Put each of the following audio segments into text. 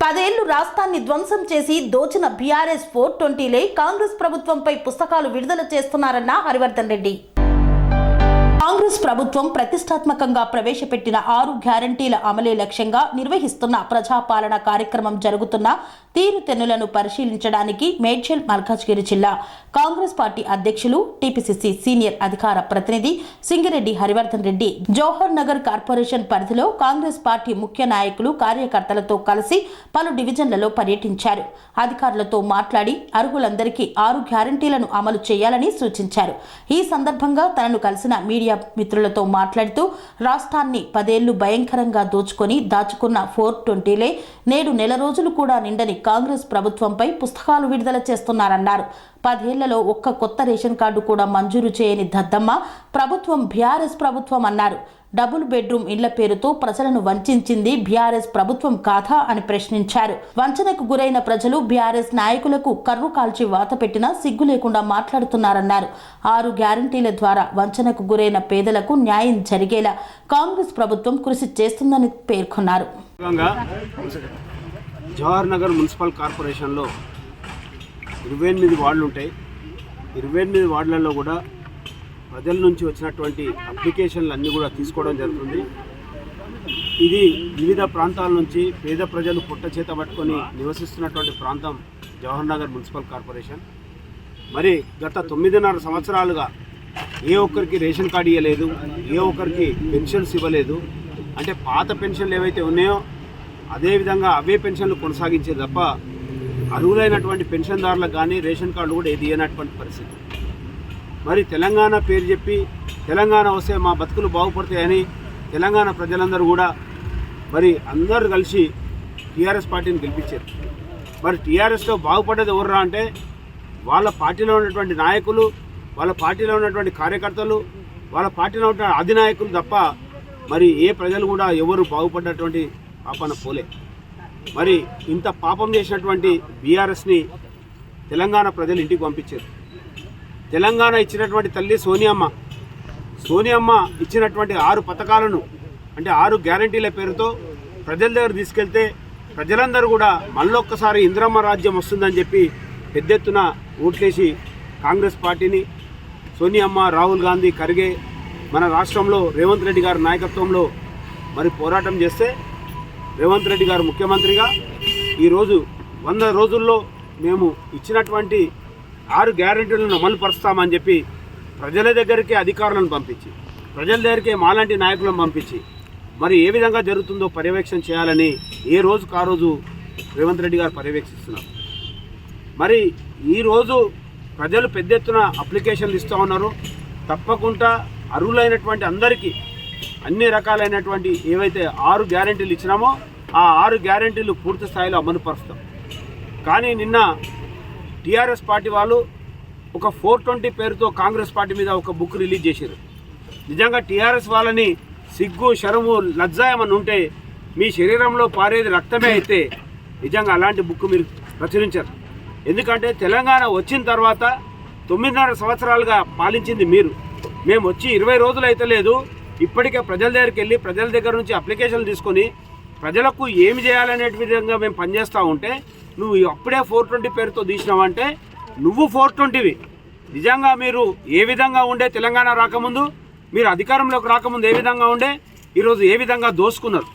10 ఏళ్లు రాష్ట్రాన్ని ధ్వంసం చేసి దోచిన బీఆర్ఎస్ 420లే కాంగ్రెస్ ప్రభుత్వంపై పుస్తకాలు విడుదల చేస్తున్నారన్న హరివర్ధన్ రెడ్డి. కాంగ్రెస్ ప్రభుత్వం ప్రతిష్టాత్మకంగా ప్రవేశపెట్టిన 6 గ్యారంటీల అమలే లక్ష్యంగా నిర్వహిస్తున్న ప్రజాపాలన కార్యక్రమం జరుగుతున్న తీరుతెన్నులను పరిశీలించడానికి మేడ్చల్ మల్కాజ్గిరి జిల్లా కాంగ్రెస్ పార్టీ అధ్యక్షులు టీపీసీసీ సీనియర్ అధికార ప్రతినిధి సింగిరెడ్డి హరివర్ధన్ రెడ్డి జవహర్ నగర్ కార్పొరేషన్ పరిధిలో కాంగ్రెస్ పార్టీ ముఖ్య నాయకులు కార్యకర్తలతో కలిసి పలు డివిజన్లలో పర్యటించారు. అధికారులతో మాట్లాడి అర్హులందరికీ 6 గ్యారంటీలను అమలు చేయాలని సూచించారు. ఈ సందర్భంగా తనను కలిసిన మీడియా మిత్రులతో మాట్లాడుతూ రాష్ట్రాన్ని 10 ఏళ్లు భయంకరంగా దోచుకొని దాచుకున్న 420లే నేడు నెల రోజులు కూడా నిండని కాంగ్రెస్ ప్రభుత్వంపై పుస్తకాలు విడుదల చేస్తున్నారన్నారు. 10 ఏళ్లలో ఒక్క కొత్త రేషన్ కార్డు కూడా మంజూరు చేయని దద్దమ్మ ప్రభుత్వం బీఆర్ఎస్ ప్రభుత్వం అన్నారు. డబుల్ బెడ్రూమ్ ఇండ్ల పేరుతో ప్రజలను వంచింది బీఆర్ఎస్ ప్రభుత్వం కాదా అని ప్రశ్నించారు. వంచనకు గురైన ప్రజలు బీఆర్ఎస్ నాయకులకు కర్రు కాల్చి వాత పెట్టినా సిగ్గు లేకుండా మాట్లాడుతున్నారన్నారు. 6 గ్యారంటీల ద్వారా వంచనకు గురైన పేదలకు న్యాయం జరిగేలా కాంగ్రెస్ ప్రభుత్వం కృషి చేస్తుందని పేర్కొన్నారు. జవహర్ నగర్ మున్సిపల్ కార్పొరేషన్లో 28 వార్డులు ఉంటాయి. 28 వార్డులలో కూడా ప్రజల నుంచి వచ్చినటువంటి అప్లికేషన్లు అన్నీ కూడా తీసుకోవడం జరుగుతుంది. ఇది వివిధ ప్రాంతాల నుంచి పేద ప్రజలు పుట్ట చేత పట్టుకొని నివసిస్తున్నటువంటి ప్రాంతం జవహర్ నగర్ మున్సిపల్ కార్పొరేషన్. మరి గత 9.5 సంవత్సరాలుగా ఏ ఒక్కరికి రేషన్ కార్డు ఇవ్వలేదు, ఏ ఒక్కరికి పెన్షన్స్ ఇవ్వలేదు. అంటే పాత పెన్షన్లు ఏవైతే ఉన్నాయో అదేవిధంగా అవే పెన్షన్లు కొనసాగించే తప్ప అర్హులైనటువంటి పెన్షన్దారులకు కానీ రేషన్ కార్డు కూడా ఏది ఇవ్వనటువంటి పరిస్థితి. మరి తెలంగాణ పేరు చెప్పి తెలంగాణ వస్తే మా బతుకులు బాగుపడతాయని తెలంగాణ ప్రజలందరూ కూడా మరి అందరూ కలిసి టీఆర్ఎస్ పార్టీని గెలిపించారు. మరి టీఆర్ఎస్లో బాగుపడేది ఎవర్రా అంటే వాళ్ళ పార్టీలో ఉన్నటువంటి నాయకులు, వాళ్ళ పార్టీలో ఉన్నటువంటి కార్యకర్తలు, వాళ్ళ పార్టీలో ఉన్న అధినాయకులు తప్ప మరి ఏ ప్రజలు కూడా ఎవరు బాగుపడ్డటువంటి పాపన పోలే. మరి ఇంత పాపం చేసినటువంటి బీఆర్ఎస్ని తెలంగాణ ప్రజలు ఇంటికి పంపించారు. తెలంగాణ ఇచ్చినటువంటి తల్లి సోనియమ్మ ఇచ్చినటువంటి 6 పథకాలను అంటే 6 గ్యారంటీల పేరుతో ప్రజల దగ్గర తీసుకెళ్తే ప్రజలందరూ కూడా మళ్ళొక్కసారి ఇందిరమ్మ రాజ్యం వస్తుందని చెప్పి పెద్ద ఎత్తున ఓట్లేసి కాంగ్రెస్ పార్టీని సోనియమ్మ, రాహుల్ గాంధీ, ఖర్గే మన రాష్ట్రంలో రేవంత్ రెడ్డి గారి నాయకత్వంలో మరి పోరాటం చేస్తే రేవంత్ రెడ్డి గారు ముఖ్యమంత్రిగా ఈరోజు 100 రోజుల్లో మేము ఇచ్చినటువంటి 6 గ్యారెంటీలను అమలు పరుస్తామని చెప్పి ప్రజల దగ్గరికి అధికారులను పంపించి ప్రజల దగ్గరికి మాలాంటి నాయకులను పంపించి మరి ఏ విధంగా జరుగుతుందో పర్యవేక్షణ చేయాలని ఏ రోజుకు ఆ రోజు రేవంత్ రెడ్డి గారు పర్యవేక్షిస్తున్నారు. మరి ఈరోజు ప్రజలు పెద్ద ఎత్తున అప్లికేషన్లు ఇస్తూ ఉన్నారు. తప్పకుండా అర్హులైనటువంటి అందరికీ అన్ని రకాలైనటువంటి ఏవైతే 6 గ్యారెంటీలు ఇచ్చినామో ఆ 6 గ్యారెంటీలు పూర్తి స్థాయిలో అమలు పరుస్తాం. కానీ నిన్న టీఆర్ఎస్ పార్టీ వాళ్ళు ఒక 420 పేరుతో కాంగ్రెస్ పార్టీ మీద ఒక బుక్ రిలీజ్ చేశారు. నిజంగా టీఆర్ఎస్ వాళ్ళని సిగ్గు, శరము, లజ్జాయమని ఉంటే మీ శరీరంలో పారేది రక్తమే అయితే నిజంగా అలాంటి బుక్ మీరు ప్రచురించారు. ఎందుకంటే తెలంగాణ వచ్చిన తర్వాత 9.5 సంవత్సరాలుగా పాలించింది మీరు. మేము వచ్చి 20 రోజులు అయితే లేదు, ఇప్పటికే ప్రజల దగ్గరికి వెళ్ళి ప్రజల దగ్గర నుంచి అప్లికేషన్లు తీసుకొని ప్రజలకు ఏమి చేయాలనే విధంగా మేము పనిచేస్తూ ఉంటే నువ్వు అప్పుడే 420 పేరుతో తీసినావంటే నువ్వు 420వి. నిజంగా మీరు ఏ విధంగా ఉండే తెలంగాణ రాకముందు, మీరు అధికారంలోకి రాకముందు ఏ విధంగా ఉండే, ఈరోజు ఏ విధంగా దోసుకున్నారు.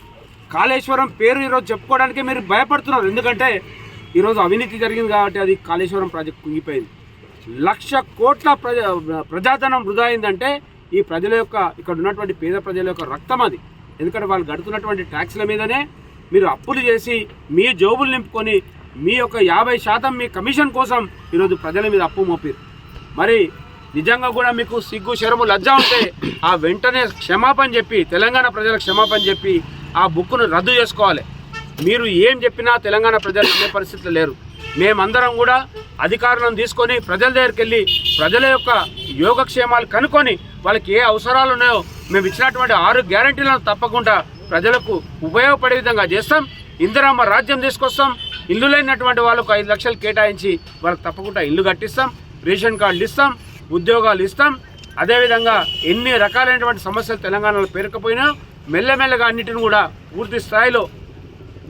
కాళేశ్వరం పేరు ఈరోజు చెప్పుకోవడానికి మీరు భయపడుతున్నారు. ఎందుకంటే ఈరోజు అవినీతి జరిగింది కాబట్టి అది కాళేశ్వరం ప్రాజెక్ట్ కుంగిపోయింది. 1,00,000 కోట్ల ప్రజాధనం వృధా అయిందంటే ఈ ప్రజల యొక్క ఇక్కడ ఉన్నటువంటి పేద ప్రజల యొక్క రక్తం అది. ఎందుకంటే వాళ్ళు గడుతున్నటువంటి ట్యాక్స్ల మీదనే మీరు అప్పులు చేసి మీ జోబులు నింపుకొని మీ యొక్క 50% మీ కమిషన్ కోసం ఈరోజు ప్రజల మీద అప్పు మోపారు. మరి నిజంగా కూడా మీకు సిగ్గు, శరము, లజ్జ ఉంటే ఆ వెంటనే క్షమాపణ చెప్పి తెలంగాణ ప్రజలకు క్షమాపణ చెప్పి ఆ బుక్ను రద్దు చేసుకోవాలి. మీరు ఏం చెప్పినా తెలంగాణ ప్రజలు అనే పరిస్థితులు లేరు. మేమందరం కూడా అధికారులను తీసుకొని ప్రజల దగ్గరికి వెళ్ళి ప్రజల యొక్క యోగక్షేమాలు కనుక్కొని వాళ్ళకి ఏ అవసరాలు ఉన్నాయో మేము ఇచ్చినటువంటి 6 గ్యారెంటీలను తప్పకుండా ప్రజలకు ఉపయోగపడే విధంగా చేస్తాం. ఇందిరమ్మ రాజ్యం తీసుకొస్తాం. ఇల్లు లేనటువంటి వాళ్ళకు 5 లక్షలు కేటాయించి వాళ్ళకి తప్పకుండా ఇల్లు కట్టిస్తాం, రేషన్ కార్డులు ఇస్తాం, ఉద్యోగాలు ఇస్తాం. అదేవిధంగా ఎన్ని రకాలైనటువంటి సమస్యలు తెలంగాణలో పేరుకపోయినా మెల్లమెల్లగా అన్నిటిని కూడా పూర్తి స్థాయిలో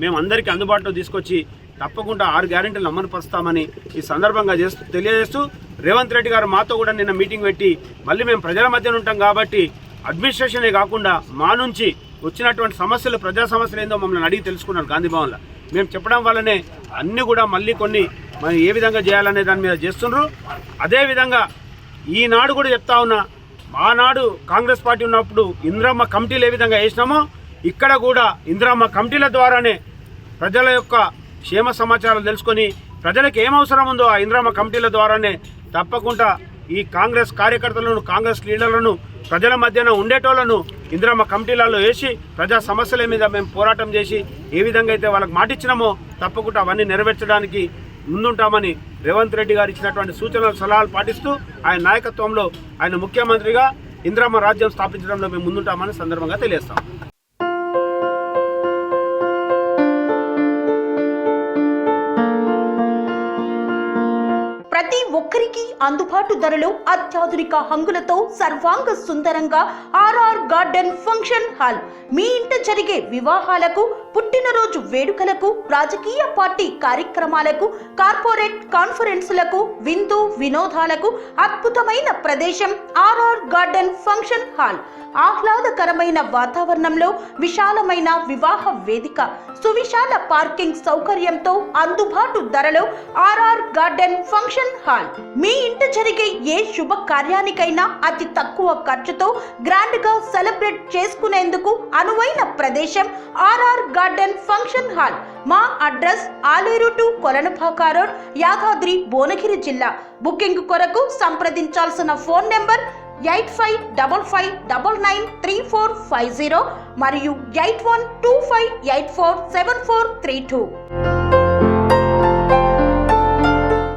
మేము అందరికీ అందుబాటులో తీసుకొచ్చి తప్పకుండా 6 గ్యారెంటీలు అమలుపరుస్తామని ఈ సందర్భంగా తెలియజేస్తూ రేవంత్ రెడ్డి గారు మాతో కూడా నిన్న మీటింగ్ పెట్టి మళ్ళీ మేము ప్రజల మధ్యన ఉంటాం కాబట్టి అడ్మినిస్ట్రేషనే కాకుండా మా నుంచి వచ్చినటువంటి సమస్యలు ప్రజా సమస్యలు ఏందో మమ్మల్ని అడిగి తెలుసుకున్నారు గాంధీ భవన్లో. మేము చెప్పడం వల్లనే అన్నీ కూడా మళ్ళీ కొన్ని మనం ఏ విధంగా చేయాలనే దాని మీద చేస్తున్నారు. అదేవిధంగా ఈనాడు కూడా చెప్తా ఉన్నా, ఆనాడు కాంగ్రెస్ పార్టీ ఉన్నప్పుడు ఇందిరమ్మ కమిటీలు ఏ విధంగా వేసినామో ఇక్కడ కూడా ఇందిరమ్మ కమిటీల ద్వారానే ప్రజల యొక్క క్షేమ సమాచారం తెలుసుకొని ప్రజలకు ఏం అవసరం ఉందో ఆ ఇందిరమ్మ కమిటీల ద్వారానే తప్పకుండా ఈ కాంగ్రెస్ కార్యకర్తలను, కాంగ్రెస్ లీడర్లను, ప్రజల మధ్యన ఉండేటోళ్లను ఇందిరమ్మ కమిటీలలో వేసి ప్రజా సమస్యల మీద మేము పోరాటం చేసి ఏ విధంగా అయితే వాళ్ళకి మాటిచ్చినామో తప్పకుండా అవన్నీ నెరవేర్చడానికి ముందుంటామని రేవంత్ రెడ్డి గారు ఇచ్చినటువంటి సూచనలు సలహాలు పాటిస్తూ ఆయన నాయకత్వంలో ఆయన ముఖ్యమంత్రిగా ఇందిరమ్మ రాజ్యం స్థాపించడంలో మేము ముందుంటామని సందర్భంగా తెలియజేస్తాం. ప్రతి ఒక్కరికి అందుబాటు ధరలో అత్యాధునిక హంగులతో సర్వాంగ సుందరంగా ఆర్ఆర్ గార్డెన్ ఫంక్షన్ హాల్ మీ ఇంట జరిగే వివాహాలకు, పుట్టినరోజు వేడుకలకు, రాజకీయ పార్టీ కార్యక్రమాలకు, కార్పొరేట్ కాన్ఫరెన్సులకు, విందు వినోదాలకు అద్భుతమైన ప్రదేశం ఆర్ఆర్ గార్డెన్ ఫంక్షన్ హాల్. ఆహ్లాదకరమైన వాతావరణంలో విశాలమైన వివాహ వేదిక, సువిశాల పార్కింగ్ సౌకర్యంతో అందుబాటు ధరలో ఆర్ఆర్ గార్డెన్ ఫంక్షన్ హాల్. మీ ఇంట జరిగే ఏ శుభ కార్యానికైనా అతి తక్కువ ఖర్చుతో గ్రాండ్ గా సెలబ్రేట్ చేసుకునేందుకు అనువైన ప్రదేశం ఆర్ఆర్ గార్డెన్ ఫంక్షన్ హాల్. మా address Aleru to Kolanupaka road, Yadadri, Bhuvanagiri జిల్లా. బుకింగ్ కొరకు సంప్రదించాల్సిన ఫోన్ నెంబర్ 8555993450 మరియు 8125847432.